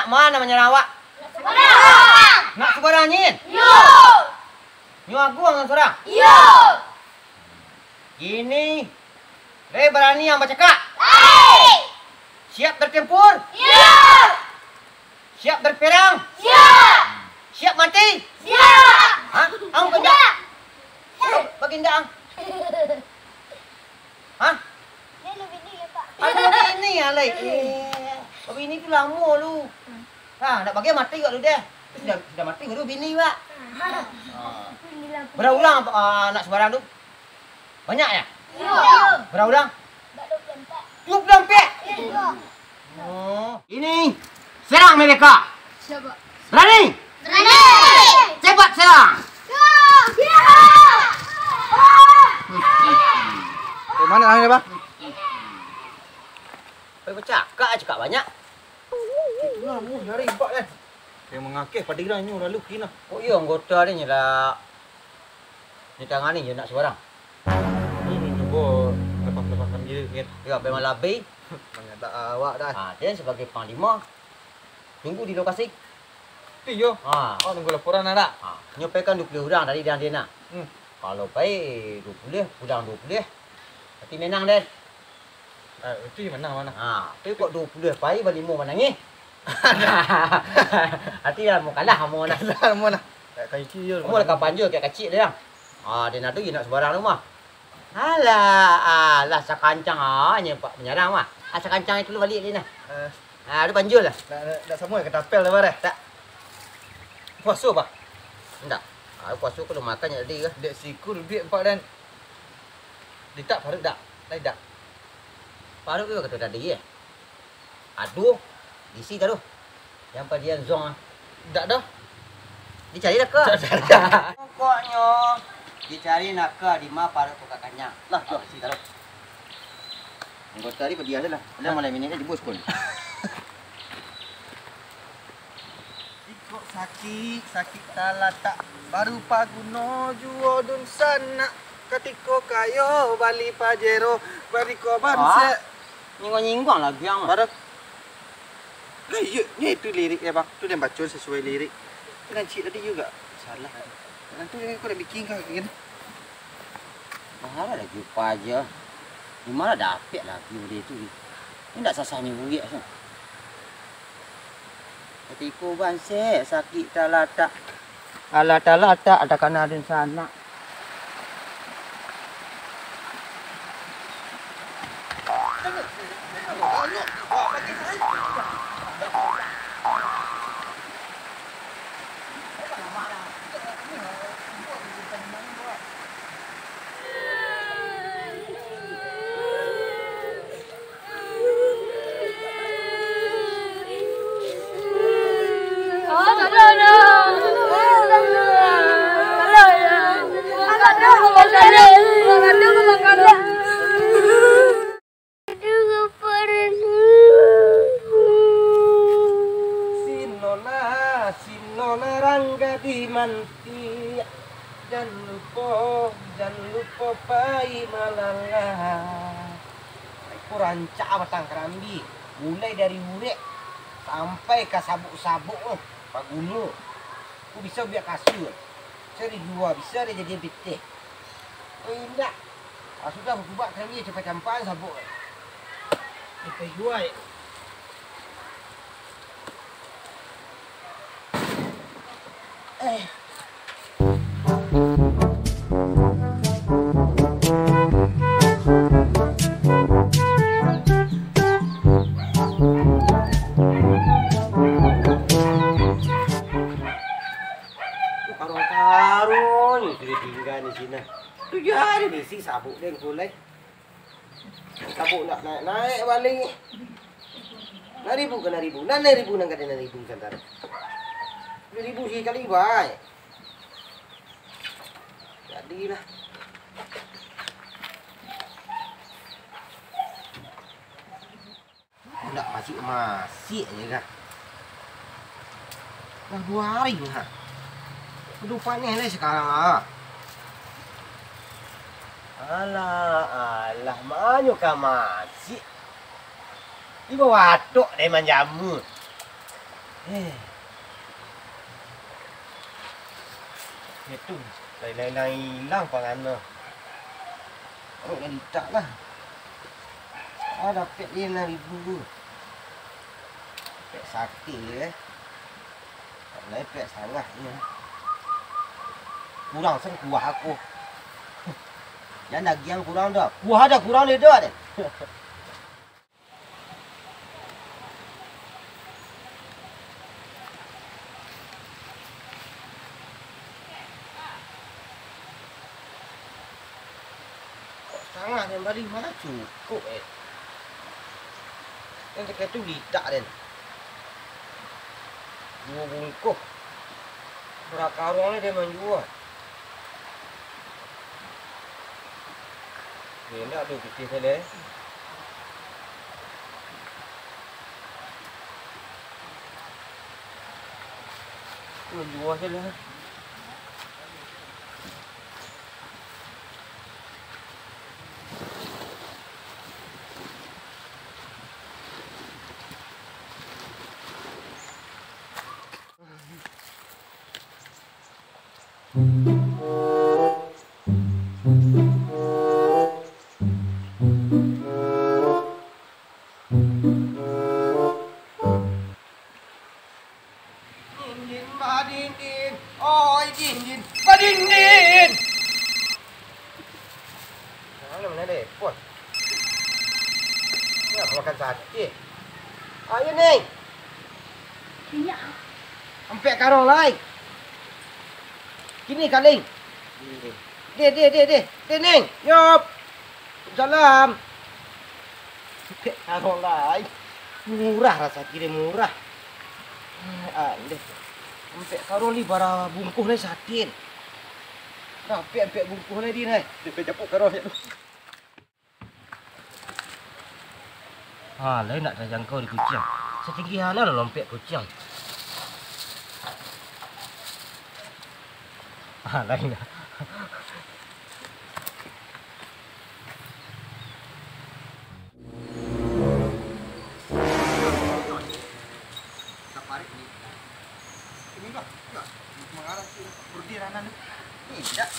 mana menyerang awak? Sebarang. Nak sebarang nyin? Yo. Nyu aku dengan seorang. Yo. Ini, Rey berani yang bercakap. Hai. Siap bertempur? Yo. Siap berperang? Siap. Siap mati? Siap. Hah? Ang benda? Baginda ang? Hah? Dia lebih ni Pak. Aku ini ya, Lek. Tapi ini tu lama lu. Ha, nak bagi mati kat lu dia. Sudah mati kat lu bini, Pak. Berulang nak sebarang tu? Banyak ya? Yo. Berulang? 24. 24. Yo. Oh, ini serang mereka. Siapa? Berani? Berani. Cepat serang. Yo. Mana orangnya, Bang? Cakap banyak. Itulah mu dari ibak kan. Yang mengakih pada geranyu lalu kina. Oh iya, anggota ni nyala. Ni tangan ni je nak sebarang. Cuba lepas-lepaskan dia ingat. Dia memang lebih. Banyak tak awak dah. Ha, dia sebagai panglima. Tunggu di lokasi. Tiyo. Ha. Oh, nunggu laporan ada. Ha, nyopekan 20 orang dari dan dia nak. Kalau baik 20, pulang 20. Tapi menang dan. Itu yang mana? Ha, tapi kok 20 baik balik mau menang ni. Hati lah mau kalah mau nak. Dah mana? Tak kaki je. Kamu lah kapan je kayak kecil dia. Ah, dia nak tu dia nak sebarang rumah. Alah, sakancang hanya pak menyerang mah. Sakancang itu lu balik dia nah. Dia panjul lah. Dah semua ke tapel dah bare. Tak. Puasa bah. Enggak. Puasa kalau makan jadi ke. Dek siku duit empat dan. Dia tak parut dak. Lai dak. Paru tu kata tadi ya. Aduh, isi taruh. Yang padian zong ah. Dak dah. Dicari dah ke? Pokoknya dicari nakah di mana paru tu kakaknya. Lah, isi taruh. Anggota tadi padian lah. Ada malam ini kan jebus pun. Kok sakit tak baru paguno juo dun sana katiko kayo bali pajero bariko banse Nyinggung-nyinggung lagu yang baru ni itu lirik ya bang tu dia baca sesuai lirik dengan cik tadi juga salah nanti kau dah bikin kau gini mahal dah jumpa aja. Di mana dapat lagi dia tu? Ini tak sasanya burik tu. Ketika banse sakit talata. Ala talata ada kana din sana. Sinona rangga dimanti jangan lupa pai malanga aku rancak batang kerambi mulai dari urek sampai ke sabuk-sabuk paguno aku bisa biar kasur saya dijual bisa dia jadi pitih enggak sudah berubah kerambi cepat campaan sabuk kita jual Karung-karung itu ditinggal di sini. Tu jadi besi sabuk dia kulai. Sabuk nak naik balik. Naribu ke naribu. Naribu nang kada naribu santar. Ribu sih kali baik. Jadilah. Nak masih aja kan. Dah 2 hari ha. Udah panen lah sekarang ah. Alah, manyo ka masih. Ibu watuk deh manjamu. Itu lain-lain hilang pangan. Oh, yang tak lah. Dapat dia 6,000. Pek sakti je. Tak boleh pek sangat ni. Kurang sen kuah aku. Yang daging kurang dah. Kuah ada kurang dia dah. Sangat yang balik mana cukup Yang cakap tu lidak dan 2 bungkus. Berapa karung ni dia menjual. Ni nak ada kecil saya. Menjual saja. Badindin, oi dindin, badindin. Mana mana deh, pun. Ni apa makan sate? Ayo Neng. Iya. Sampai karung lain. Kini kaling. Deh Neng. Yop. Salam. Sampai karung lain. Murah rasa kira murah. Deh. Sampai karung ni bara bungkus ni satin. Sampai bungkus ni dia ni. Dia capuk karung tu. Lain nak saya jangkau di kucing. Setinggi mana lah lompek kucing. Lain dah. Tidak.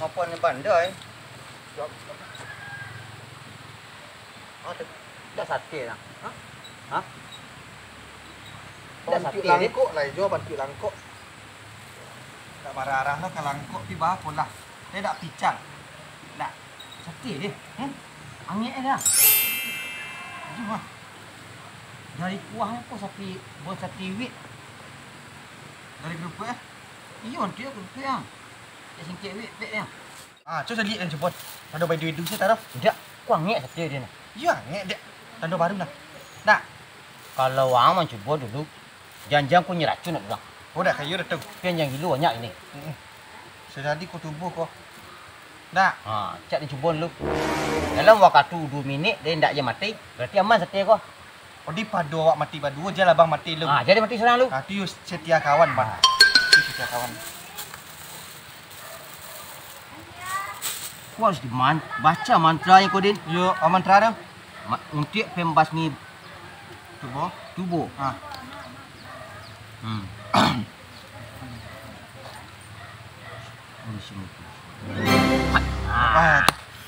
Apa ni bandai? Dah sate dah. Ha? Bantu langkok lah, jual bantu langkok. Tak marah-marah lah kalau langkok pi bah pun lah. Dia tak picang. Dah. Sate dia. Angin dah. Cuma Dari kuah apa sapi buat sate wit. dari grup Iya, dia grup yang. Dia singkit wit bet yang. Cuba saya lihat dan cepot. Ada baju itu saya taruh. Tidak, kuah ngek sate dia ni. Ya, ngek dia. Tanda baru lah. Dah. Kalau orang cuba dulu, jangan kau nyeracun nak bilang. Oh dah kayu dah tu. Pian yang gila banyak ini. Sedadi kau tubuh kau. Dah. Cak dia cuba dulu. Dalam waktu 2 minit dia tak je mati. Berarti aman sate kau. Oh di padu awak mati berdua je lah bang mati lu. Jadi mati seorang lu. Tu setia kawan bang. Tu setia kawan. Kau harus baca mantra yang kau din. Yo, mantra dah. Untuk pembasmi Tubuh.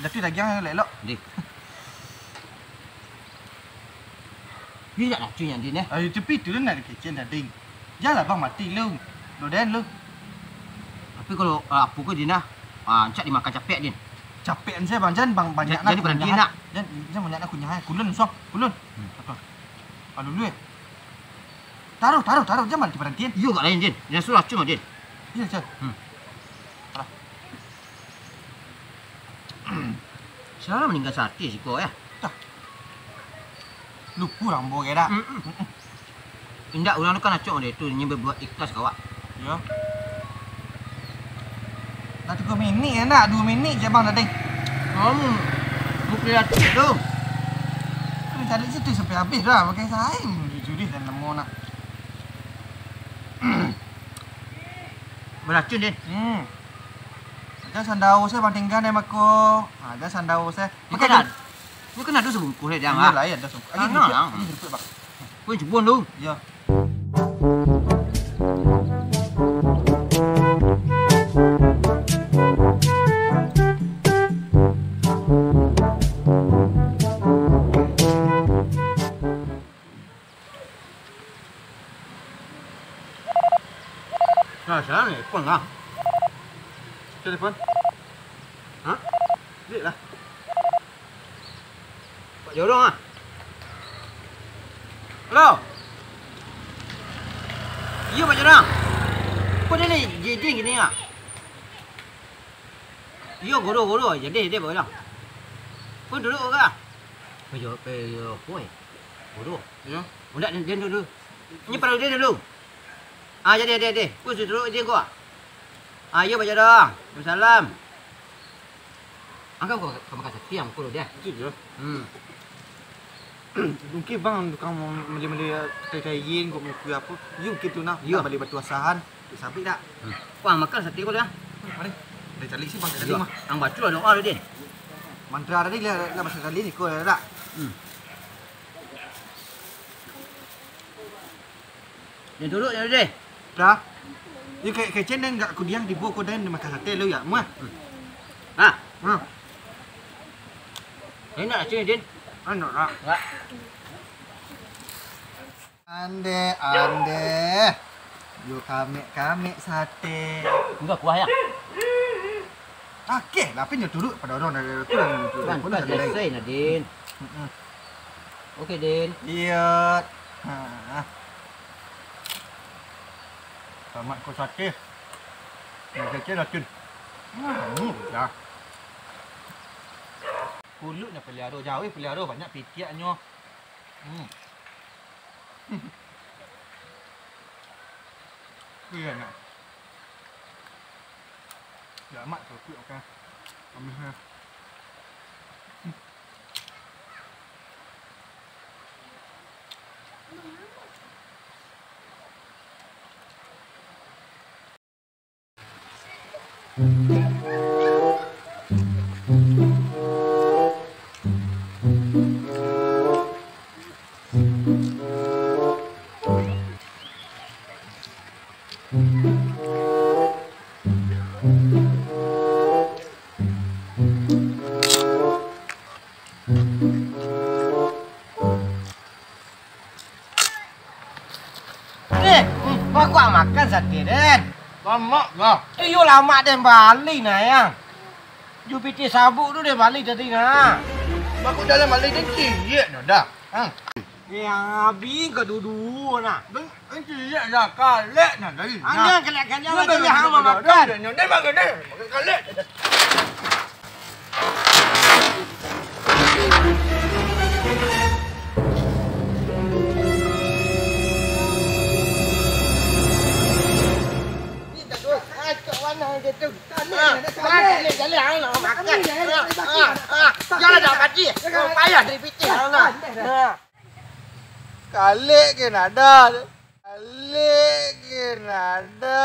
Dah tu lagi yang elok. Di. Dia nak cuy yang din eh. Ayo tepi tu nak kitchen dah ding. Janganlah bang mati lu. Lu dan lu. Tapi kalau apa ke din ah? Cak dimakan capek din. Capek saya bang, jangan bang banyak nak. Jadi berhenti nak. Jangan banyak nak kunyah. Kulun sok, kulun. Aduh lu. Taruh, jangan mati berhenti. Yo kat lain din. Yang suruh cuma din. Ya, cak. Siapa meninggal sate si kau ya? Lu kurang boleh dah. Indak orang tu kan acok dia tu nyampe buat ikhlas kawak. Ya. Dah 3 minit nak, 2 minit je bang dah ding. Kamu mukli hati tu. Kau cari situ sampai habis dah pakai saing. Jujur dan nemu nak. Beracun din. Jangan sandau saya bang tinggal ni mako. Jangan sandau saya. Ni kan ada sebungkus dia Jangan jangan. lah ya dah suka. Lagi Nah, grup bang. Kau jemput lu. Ya. Nah, sekarang ni telepon lah. Telepon. Hah? Dek lah. Pak Jorong ah. Halo. Iya Pak Jorong. Kau ni jadi gini ah? Iya guru jadi dia boleh. Kau duduk ke? Pejo koi. Guru. Ya. Udah dia dulu. Ini perlu dia dulu. Ah jadi. Kau duduk dia kau. Ah iya Pak Jorong. Waalaikumsalam. Angkat kau makan setiap kau dia. Gitu. Mungkin bang tukang meli-meli teh-tehin kau mau kuih apa? Yuk gitu nah. Yo. Balik batu asahan. Sampai tak? Wah makan sate kau dah. Mari. Dari cari sih bang cari mah. Ang baca lah doa dia. Mantra tadi lah masa kali ni kau ada tak? Dia duduk dia. Dah. Ya kayak cendeng tak aku diam di buku kau dan makan sate lu ya, mah. Ha. Ha. Ini nak sini Din. Anak nak. Enggak. Ande. Yo kami sate. Enggak kuah ya. Okey, lah pinjau dulu pada orang dari tu dan Kan pun bukan ada lagi. selesai nah Din. Okey Din. Iya. Ha. Selamat kau sate. Nak kecil dah cun. Dah. Kulutnya pelihara jauh, pelihara banyak pitiaknya. Iya nak. Ya mak tu kuat kan. Ambil ha. Kau makan sate Den. Lama lah. Yo lama Den balik nah yang. You piti sabuk tu dia balik tadi nah. Aku dalam balik dan ciyak dah. Ha. Yang habis ke dulu nak. Dan ciyak dah kalek nah dari. Anda kelak-kelak ada hang makan. Dia makan dia. Makan kalek. Jangan dah kaji. Payah dari piti. Kalek ke nada. Kalek ke nada.